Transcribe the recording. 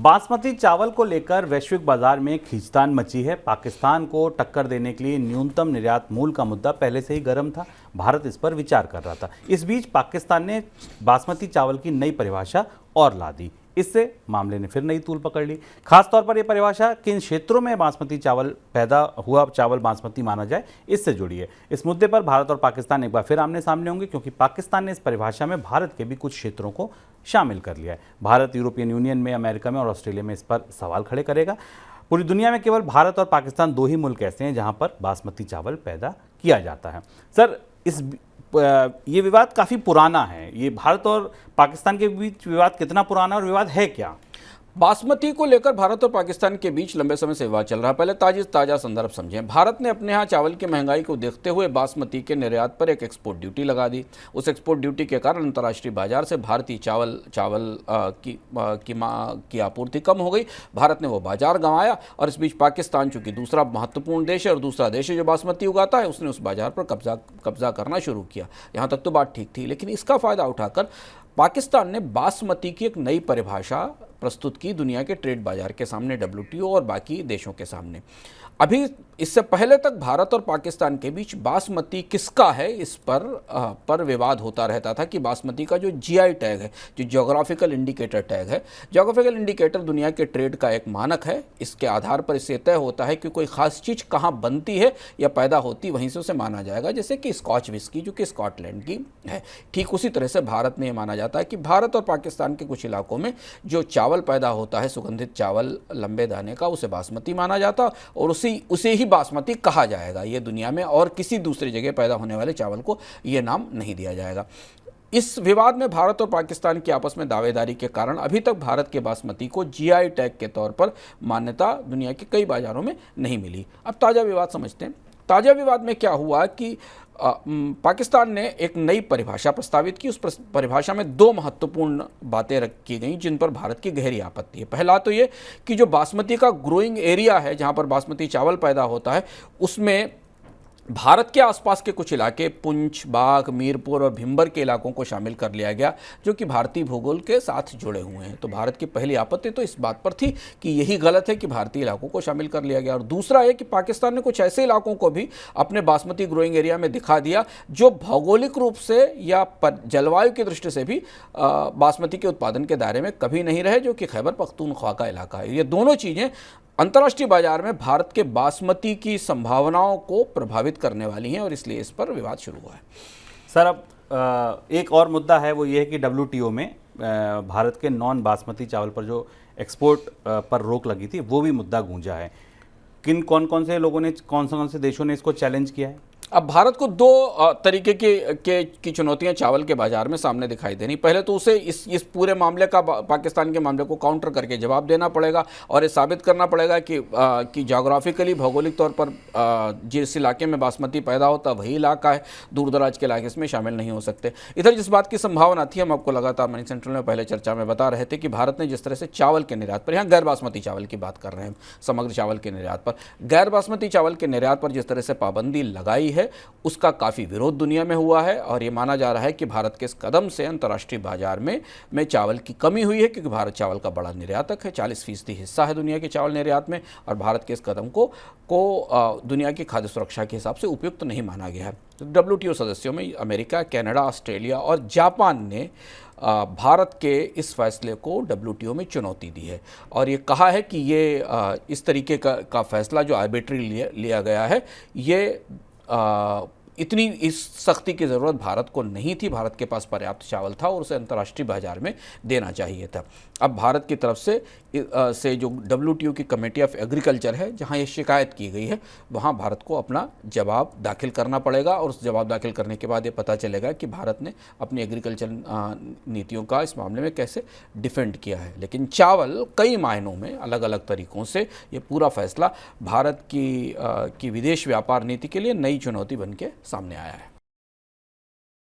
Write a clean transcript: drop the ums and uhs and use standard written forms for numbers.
बासमती चावल को लेकर वैश्विक बाजार में खींचतान मची है। पाकिस्तान को टक्कर देने के लिए न्यूनतम निर्यात मूल्य का मुद्दा पहले से ही गर्म था। भारत इस पर विचार कर रहा था। इस बीच पाकिस्तान ने बासमती चावल की नई परिभाषा और ला दी। इससे मामले ने फिर नई तूल पकड़ ली। खासतौर पर यह परिभाषा किन क्षेत्रों में बासमती चावल पैदा हुआ चावल बासमती माना जाए, इससे जुड़ी है। इस मुद्दे पर भारत और पाकिस्तान एक बार फिर आमने सामने होंगे, क्योंकि पाकिस्तान ने इस परिभाषा में भारत के भी कुछ क्षेत्रों को शामिल कर लिया है। भारत यूरोपियन यूनियन में, अमेरिका में और ऑस्ट्रेलिया में इस पर सवाल खड़े करेगा। पूरी दुनिया में केवल भारत और पाकिस्तान दो ही मुल्क ऐसे हैं जहां पर बासमती चावल पैदा किया जाता है। सर, ये विवाद काफ़ी पुराना है। ये भारत और पाकिस्तान के बीच विवाद कितना पुराना है और विवाद है क्या? बासमती को लेकर भारत और पाकिस्तान के बीच लंबे समय से विवाद चल रहा है। पहले ताजा संदर्भ समझें। भारत ने अपने यहाँ चावल की महंगाई को देखते हुए बासमती के निर्यात पर एक एक्सपोर्ट ड्यूटी लगा दी। उस एक्सपोर्ट ड्यूटी के कारण अंतर्राष्ट्रीय बाजार से भारतीय चावल की आपूर्ति कम हो गई। भारत ने वो बाजार गंवाया और इस बीच पाकिस्तान, चूंकि दूसरा महत्वपूर्ण देश है और दूसरा देश है जो बासमती उगाता है, उसने उस बाजार पर कब्जा करना शुरू किया। यहाँ तक तो बात ठीक थी, लेकिन इसका फ़ायदा उठाकर पाकिस्तान ने बासमती की एक नई परिभाषा प्रस्तुत की दुनिया के ट्रेड बाजार के सामने, WTO और बाकी देशों के सामने। अभी इससे पहले तक भारत और पाकिस्तान के बीच बासमती किसका है इस पर विवाद होता रहता था कि बासमती का जो GI टैग है, जो ज्योग्राफिकल इंडिकेटर टैग है, ज्योग्राफिकल इंडिकेटर दुनिया के ट्रेड का एक मानक है। इसके आधार पर इससे तय होता है कि कोई खास चीज़ कहाँ बनती है या पैदा होती, वहीं से उसे माना जाएगा। जैसे कि स्कॉच विस्की जो कि स्कॉटलैंड की है, ठीक उसी तरह से भारत में ये माना जाता है कि भारत और पाकिस्तान के कुछ इलाकों में जो चावल पैदा होता है, सुगंधित चावल लंबे दाने का, उसे बासमती माना जाता और उसे ही बासमती कहा जाएगा। ये दुनिया में और किसी दूसरी जगह पैदा होने वाले चावल को ये नाम नहीं दिया जाएगा। इस विवाद में भारत और पाकिस्तान की आपस में दावेदारी के कारण अभी तक भारत के बासमती को GI टैग के तौर पर मान्यता दुनिया के कई बाजारों में नहीं मिली। अब ताज़ा विवाद समझते हैं। ताज़ा विवाद में क्या हुआ कि पाकिस्तान ने एक नई परिभाषा प्रस्तावित की। उस परिभाषा में दो महत्वपूर्ण बातें रखी गई जिन पर भारत की गहरी आपत्ति है। पहला तो ये कि जो बासमती का ग्रोइंग एरिया है, जहाँ पर बासमती चावल पैदा होता है, उसमें भारत के आसपास के कुछ इलाके, पुंछ, बाघ, मीरपुर और भिंबर के इलाकों को शामिल कर लिया गया, जो कि भारतीय भूगोल के साथ जुड़े हुए हैं। तो भारत की पहली आपत्ति तो इस बात पर थी कि यही गलत है कि भारतीय इलाकों को शामिल कर लिया गया। और दूसरा है कि पाकिस्तान ने कुछ ऐसे इलाकों को भी अपने बासमती ग्रोइंग एरिया में दिखा दिया जो भौगोलिक रूप से या जलवायु की दृष्टि से भी बासमती के उत्पादन के दायरे में कभी नहीं रहे, जो कि खैबर पख्तूनख्वा का इलाका है। ये दोनों चीज़ें अंतर्राष्ट्रीय बाजार में भारत के बासमती की संभावनाओं को प्रभावित करने वाली हैं और इसलिए इस पर विवाद शुरू हुआ है। सर, अब एक और मुद्दा है, वो ये है कि WTO में भारत के नॉन बासमती चावल पर जो एक्सपोर्ट पर रोक लगी थी, वो भी मुद्दा गूंजा है। कौन से लोगों ने, कौन से देशों ने इसको चैलेंज किया है? अब भारत को दो तरीके की चुनौतियां चावल के बाजार में सामने दिखाई देनी। पहले तो उसे इस पूरे मामले का, पाकिस्तान के मामले को काउंटर करके जवाब देना पड़ेगा और ये साबित करना पड़ेगा कि ज्योग्राफिकली, भौगोलिक तौर पर जिस इलाके में बासमती पैदा होता वही इलाका है, दूर दराज के इलाके इसमें शामिल नहीं हो सकते। इधर जिस बात की संभावना थी, हम आपको लगातार मनी सेंट्रल में पहले चर्चा में बता रहे थे कि भारत ने जिस तरह से चावल के निर्यात पर, यहाँ गैर बासमती चावल की बात कर रहे हैं, समग्र चावल के निर्यात पर, गैर बासमती चावल के निर्यात पर जिस तरह से पाबंदी लगाई है, उसका काफ़ी विरोध दुनिया में हुआ है और ये माना जा रहा है कि भारत के इस कदम से अंतर्राष्ट्रीय बाजार में चावल की कमी हुई है, क्योंकि भारत चावल का बड़ा निर्यातक है, 40% हिस्सा है दुनिया के चावल निर्यात में, और भारत के इस कदम को दुनिया की खाद्य सुरक्षा के हिसाब से उपयुक्त नहीं माना गया है। तो WTO सदस्यों में अमेरिका, कनाडा, ऑस्ट्रेलिया और जापान ने भारत के इस फैसले को WTO में चुनौती दी है और ये कहा है कि ये इस तरीके का फैसला जो आर्बिट्री लिया गया है, ये इतनी इस सख्ती की ज़रूरत भारत को नहीं थी। भारत के पास पर्याप्त चावल था और उसे अंतर्राष्ट्रीय बाजार में देना चाहिए था। अब भारत की तरफ से जो WTO की कमेटी ऑफ एग्रीकल्चर है, जहां ये शिकायत की गई है, वहां भारत को अपना जवाब दाखिल करना पड़ेगा और उस जवाब दाखिल करने के बाद ये पता चलेगा कि भारत ने अपनी एग्रीकल्चर नीतियों का इस मामले में कैसे डिफेंड किया है। लेकिन चावल कई मायनों में अलग अलग तरीक़ों से ये पूरा फैसला भारत की विदेश व्यापार नीति के लिए नई चुनौती बन के सामने आया है।